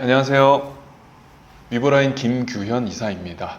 안녕하세요. 위버라인 김규현 이사입니다.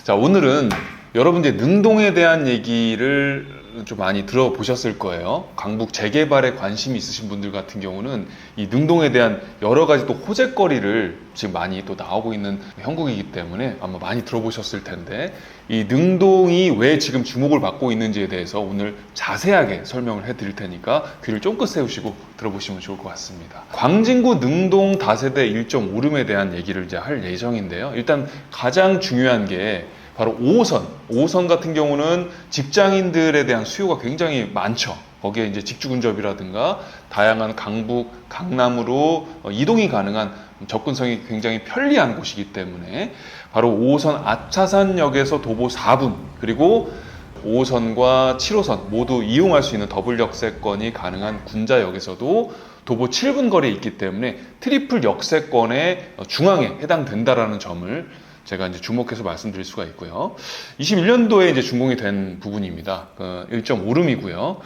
자, 오늘은 여러분들 능동에 대한 얘기를 좀 많이 들어보셨을 거예요. 강북 재개발에 관심이 있으신 분들 같은 경우는 이 능동에 대한 여러 가지 또 호재거리를 지금 많이 또 나오고 있는 형국이기 때문에 아마 많이 들어보셨을 텐데, 이 능동이 왜 지금 주목을 받고 있는지에 대해서 오늘 자세하게 설명을 해 드릴 테니까 귀를 쫑긋 세우시고 들어보시면 좋을 것 같습니다. 광진구 능동 다세대 1.5룸에 대한 얘기를 이제 할 예정인데요. 일단 가장 중요한 게 바로 5호선 같은 경우는 직장인들에 대한 수요가 굉장히 많죠. 거기에 이제 직주근접이라든가 다양한 강북, 강남으로 이동이 가능한 접근성이 굉장히 편리한 곳이기 때문에 바로 5호선 아차산역에서 도보 4분, 그리고 5호선과 7호선 모두 이용할 수 있는 더블 역세권이 가능한 군자역에서도 도보 7분 거리에 있기 때문에 트리플 역세권의 중앙에 해당된다라는 점을 제가 이제 주목해서 말씀드릴 수가 있고요. 21년도에 이제 준공이 된 부분입니다. 1.5룸이고요.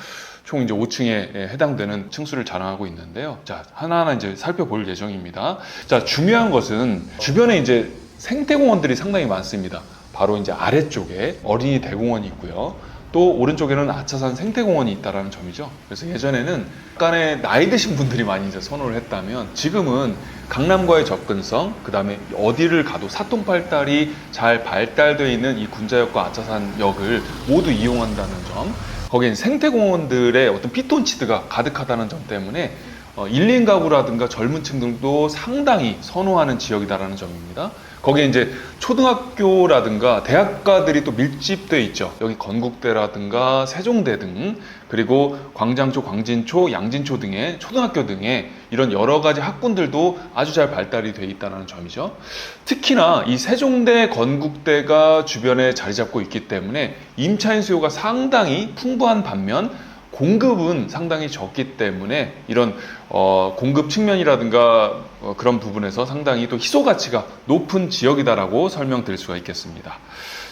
총 이제 5층에 해당되는 층수를 자랑하고 있는데요. 자, 하나하나 이제 살펴볼 예정입니다. 자, 중요한 것은 주변에 이제 생태공원들이 상당히 많습니다. 바로 이제 아래쪽에 어린이 대공원이 있고요. 또 오른쪽에는 아차산 생태공원이 있다라는 점이죠. 그래서 예전에는 약간의 나이 드신 분들이 많이 이제 선호를 했다면, 지금은 강남과의 접근성, 그 다음에 어디를 가도 사통팔달이 잘 발달되어 있는 이 군자역과 아차산역을 모두 이용한다는 점, 거기엔 생태공원들의 어떤 피톤치드가 가득하다는 점 때문에 1인 가구라든가 젊은 층들도 상당히 선호하는 지역이다라는 점입니다. 거기에 이제 초등학교라든가 대학가들이 또 밀집되어 있죠. 여기 건국대라든가 세종대 등, 그리고 광장초, 광진초, 양진초 등의 초등학교 등의 이런 여러 가지 학군들도 아주 잘 발달이 되어 있다는 점이죠. 특히나 이 세종대, 건국대가 주변에 자리 잡고 있기 때문에 임차인 수요가 상당히 풍부한 반면 공급은 상당히 적기 때문에 이런 공급 측면이라든가 그런 부분에서 상당히 또 희소 가치가 높은 지역이다라고 설명드릴 수가 있겠습니다.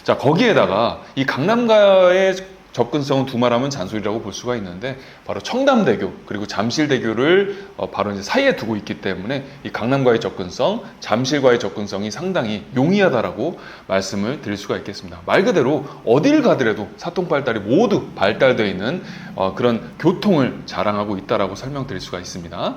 자, 거기에다가 이 강남과의 접근성은 두말하면 잔소리라고 볼 수가 있는데, 바로 청담대교 그리고 잠실대교를 바로 이제 사이에 두고 있기 때문에 이 강남과의 접근성, 잠실과의 접근성이 상당히 용이하다라고 말씀을 드릴 수가 있겠습니다. 말 그대로 어딜 가더라도 사통팔달이 모두 발달되어 있는 그런 교통을 자랑하고 있다라고 설명드릴 수가 있습니다.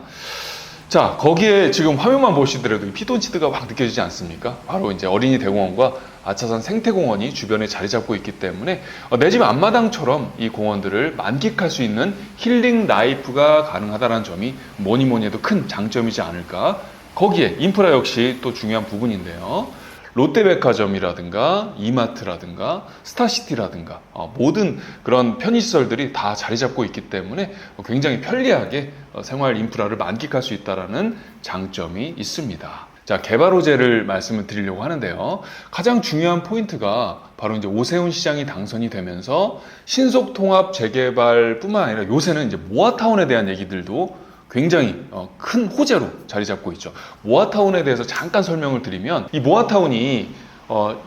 자, 거기에 지금 화면만 보시더라도 피톤치드가 막 느껴지지 않습니까? 바로 이제 어린이 대공원과 아차산 생태공원이 주변에 자리 잡고 있기 때문에 내 집 앞마당처럼 이 공원들을 만끽할 수 있는 힐링 라이프가 가능하다는 점이 뭐니 해도 큰 장점이지 않을까. 거기에 인프라 역시 또 중요한 부분인데요. 롯데백화점이라든가 이마트라든가 스타시티라든가 모든 그런 편의시설들이 다 자리 잡고 있기 때문에 굉장히 편리하게 생활 인프라를 만끽할 수 있다는 장점이 있습니다. 자, 개발 호재를 말씀을 드리려고 하는데요. 가장 중요한 포인트가 바로 이제 오세훈 시장이 당선이 되면서 신속 통합 재개발뿐만 아니라 요새는 이제 모아타운에 대한 얘기들도 굉장히 큰 호재로 자리 잡고 있죠. 모아타운에 대해서 잠깐 설명을 드리면, 이 모아타운이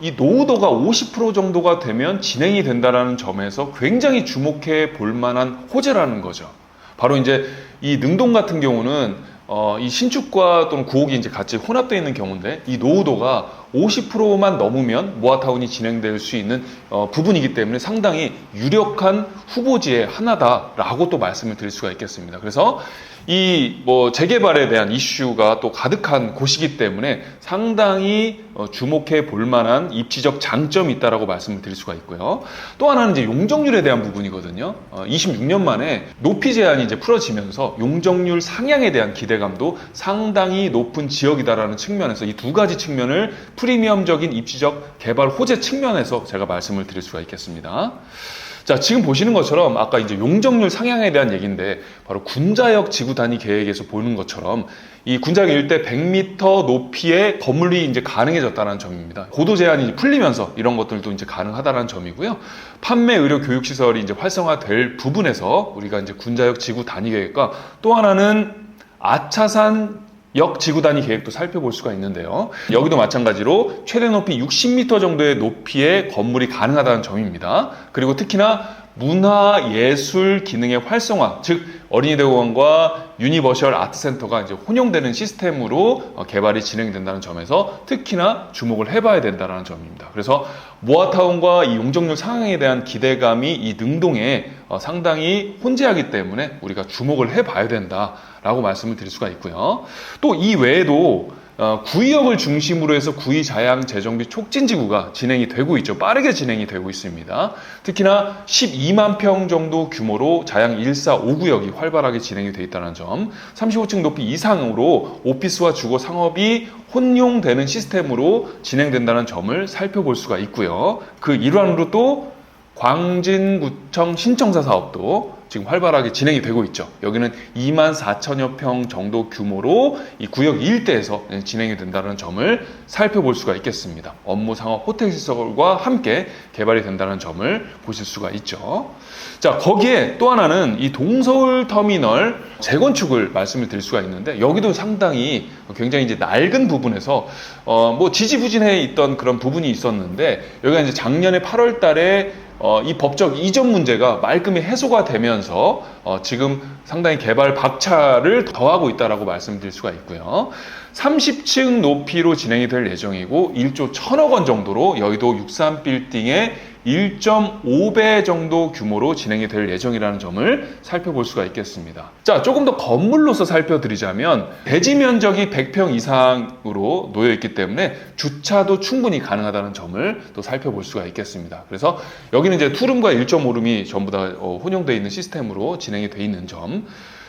이 노후도가 50% 정도가 되면 진행이 된다는 점에서 굉장히 주목해 볼 만한 호재라는 거죠. 바로 이제 이 능동 같은 경우는 이 신축과 또는 구옥이 이제 같이 혼합되어 있는 경우인데, 이 노후도가 50%만 넘으면 모아타운이 진행될 수 있는 부분이기 때문에 상당히 유력한 후보지의 하나다라고 또 말씀을 드릴 수가 있겠습니다. 그래서 이 재개발에 대한 이슈가 또 가득한 곳이기 때문에 상당히 주목해 볼 만한 입지적 장점이 있다라고 말씀을 드릴 수가 있고요. 또 하나는 이제 용적률에 대한 부분이거든요. 26년 만에 높이 제한이 이제 풀어지면서 용적률 상향에 대한 기대감도 상당히 높은 지역이다라는 측면에서 이 두 가지 측면을 프리미엄적인 입지적 개발 호재 측면에서 제가 말씀을 드릴 수가 있겠습니다. 자, 지금 보시는 것처럼 아까 이제 용적률 상향에 대한 얘기인데, 바로 군자역 지구 단위 계획에서 보는 것처럼 이 군자역 일대 100m 높이의 건물이 이제 가능해졌다는 점입니다. 고도 제한이 풀리면서 이런 것들도 이제 가능하다는 점이고요. 판매, 의료, 교육 시설이 이제 활성화될 부분에서 우리가 이제 군자역 지구 단위 계획과 또 하나는 아차산 역 지구 단위 계획도 살펴볼 수가 있는데요. 여기도 마찬가지로 최대 높이 60m 정도의 높이의 건물이 가능하다는 점입니다. 그리고 특히나 문화 예술 기능의 활성화, 즉 어린이대공원과 유니버셜 아트센터가 이제 혼용되는 시스템으로 개발이 진행된다는 점에서 특히나 주목을 해봐야 된다는 점입니다. 그래서 모아타운과 이 용적률 상향에 대한 기대감이 이 능동에 상당히 혼재하기 때문에 우리가 주목을 해봐야 된다라고 말씀을 드릴 수가 있고요. 또 이 외에도 구의역을 중심으로 해서 구의자양 재정비 촉진지구가 진행이 되고 있죠. 빠르게 진행이 되고 있습니다. 특히나 12만 평 정도 규모로 자양 1사 5구역이 활발하게 진행이 되어 있다는 점, 35층 높이 이상으로 오피스와 주거 상업이 혼용되는 시스템으로 진행된다는 점을 살펴볼 수가 있고요. 그 일환으로 또 광진구청 신청사 사업도 지금 활발하게 진행이 되고 있죠. 여기는 2만 4천여 평 정도 규모로 이 구역 일대에서 진행이 된다는 점을 살펴볼 수가 있겠습니다. 업무 상업 호텔 시설과 함께 개발이 된다는 점을 보실 수가 있죠. 자, 거기에 또 하나는 이 동서울 터미널 재건축을 말씀을 드릴 수가 있는데, 여기도 상당히 굉장히 이제 낡은 부분에서 뭐 지지부진해 있던 그런 부분이 있었는데, 여기가 이제 작년에 8월 달에 이 법적 이전 문제가 말끔히 해소가 되면서 지금 상당히 개발 박차를 더하고 있다라고 말씀드릴 수가 있고요. 30층 높이로 진행이 될 예정이고 1조 1,000억 원 정도로 여의도 63빌딩의 1.5배 정도 규모로 진행이 될 예정이라는 점을 살펴볼 수가 있겠습니다. 자, 조금 더 건물로서 살펴드리자면 대지 면적이 100평 이상으로 놓여 있기 때문에 주차도 충분히 가능하다는 점을 또 살펴볼 수가 있겠습니다. 그래서 여기는 이제 투룸과 1.5룸이 전부 다 혼용되어 있는 시스템으로 진행이 되어 있는 점.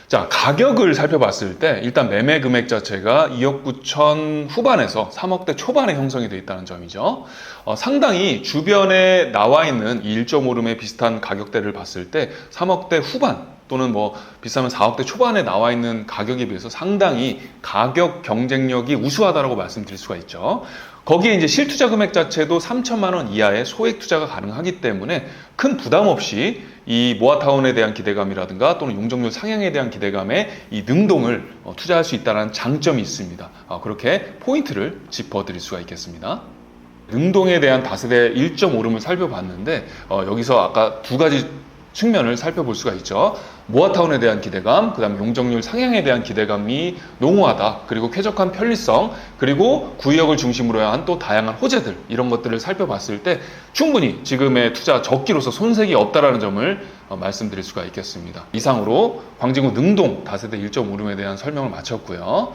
자, 가격을 살펴봤을 때 일단 매매 금액 자체가 2억 9천 후반에서 3억대 초반에 형성이 되어 있다는 점이죠. 상당히 주변에 나와 있는 1.5룸의 비슷한 가격대를 봤을 때 3억대 후반 또는 뭐 비싸면 4억대 초반에 나와 있는 가격에 비해서 상당히 가격 경쟁력이 우수하다고 말씀드릴 수가 있죠. 거기에 이제 실투자 금액 자체도 3천만 원 이하의 소액 투자가 가능하기 때문에 큰 부담 없이 이 모아타운에 대한 기대감이라든가 또는 용적률 상향에 대한 기대감에 이 능동을 투자할 수 있다는 장점이 있습니다. 그렇게 포인트를 짚어드릴 수가 있겠습니다. 능동에 대한 다세대 1.5룸을 살펴봤는데 여기서 아까 두 가지 측면을 살펴볼 수가 있죠. 모아타운에 대한 기대감, 그 다음에 용적률 상향에 대한 기대감이 농후하다, 그리고 쾌적한 편리성, 그리고 구의역을 중심으로 한 또 다양한 호재들, 이런 것들을 살펴봤을 때 충분히 지금의 투자 적기로서 손색이 없다라는 점을 말씀드릴 수가 있겠습니다. 이상으로 광진구 능동 다세대 1.5룸에 대한 설명을 마쳤고요.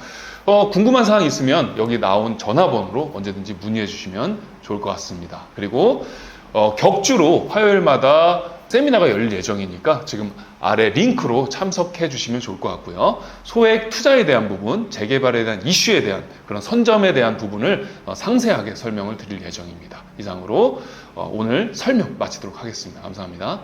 궁금한 사항이 있으면 여기 나온 전화번호로 언제든지 문의해 주시면 좋을 것 같습니다. 그리고 격주로 화요일마다 세미나가 열릴 예정이니까 지금 아래 링크로 참석해 주시면 좋을 것 같고요. 소액 투자에 대한 부분, 재개발에 대한 이슈에 대한 그런 선점에 대한 부분을 상세하게 설명을 드릴 예정입니다. 이상으로 오늘 설명 마치도록 하겠습니다. 감사합니다.